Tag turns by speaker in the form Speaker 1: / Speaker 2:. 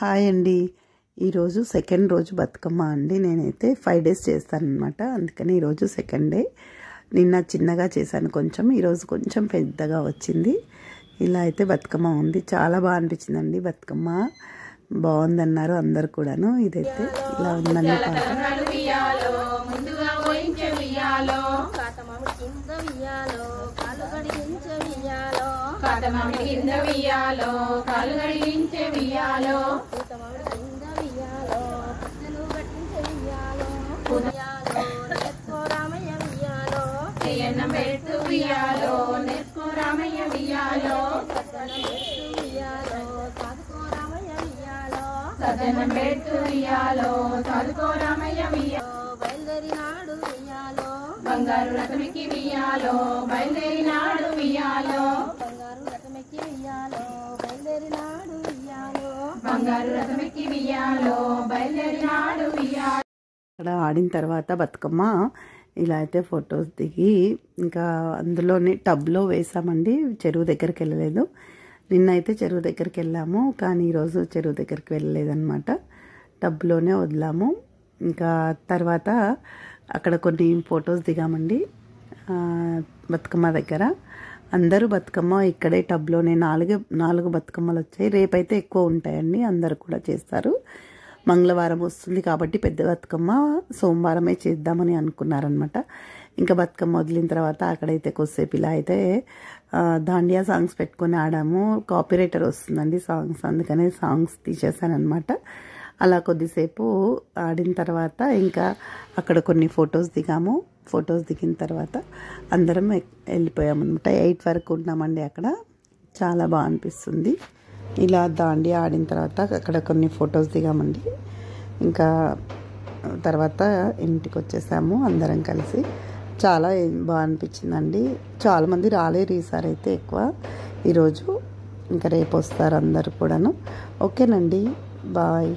Speaker 1: Hi అండి. ఈరోజు second రోజు బతుకమ్మ అండి. నేనైతే 5 డేస్ చేస్తానన్నమాట. అందుకని ఈరోజు సెకండ్ డే. నిన్న చిన్నగా చేశాను కొంచెం, ఈరోజు కొంచెం పెద్దగా వచ్చింది. ఇలా అయితే బతుకమ్మ ఉంది. చాలా బాగా అనిపించిందండి. బతుకమ్మ బాగుందన్నారు అందరు కూడాను. ఇదైతే ఇలా ఉందండి పాట.
Speaker 2: బంగారు రథమికి వియాలో బయలుదేరినాడు వియాలో, బంగారు రథమికి వియాలో బయలుదేరినాడు వియాలో.
Speaker 1: అక్కడ ఆడిన తర్వాత బతుకమ్మ ఇలా అయితే ఫొటోస్ దిగి ఇంకా అందులోనే టబ్లో వేసామండి. చెరువు దగ్గరికి వెళ్ళలేదు. నిన్న అయితే చెరువు దగ్గరికి వెళ్ళాము, కానీ ఈరోజు చెరువు దగ్గరికి వెళ్ళలేదన్నమాట. టబ్లోనే వదిలాము. ఇంకా తర్వాత అక్కడ కొన్ని ఫొటోస్ దిగామండి బతుకమ్మ దగ్గర. అందరూ బతుకమ్మ ఇక్కడే టబ్లోనే నాలుగు బతుకమ్మలు వచ్చాయి. రేపైతే ఎక్కువ ఉంటాయండి, అందరు కూడా చేస్తారు. మంగళవారం వస్తుంది కాబట్టి పెద్ద బతుకమ్మ సోమవారమే చేద్దామని అనుకున్నారనమాట. ఇంకా బతుకమ్మ వదిలిన తర్వాత అక్కడైతే కొద్దిసేపు ఇలా అయితే దాండియా సాంగ్స్ పెట్టుకొని ఆడాము. కాపీరైటర్ వస్తుందండి సాంగ్స్, అందుకనే సాంగ్స్ తీసేసానమాట. అలా కొద్దిసేపు ఆడిన తర్వాత ఇంకా అక్కడ కొన్ని ఫొటోస్ దిగాము. ఫొటోస్ దిగిన తర్వాత అందరం వెళ్ళిపోయామన్నమాట. 8 వరకు ఉన్నామండి అక్కడ. చాలా బాగా అనిపిస్తుంది. ఇలా దాండియా ఆడిన తర్వాత అక్కడ కొన్ని ఫొటోస్ దిగామండి. ఇంకా తర్వాత ఇంటికి వచ్చేసాము అందరం కలిసి. చాలా బాగా అనిపించిందండి. చాలామంది రాలేరు ఈసారి అయితే ఎక్కువ ఈరోజు. ఇంకా రేపు వస్తారు అందరు కూడాను. ఓకేనండి, బాయ్.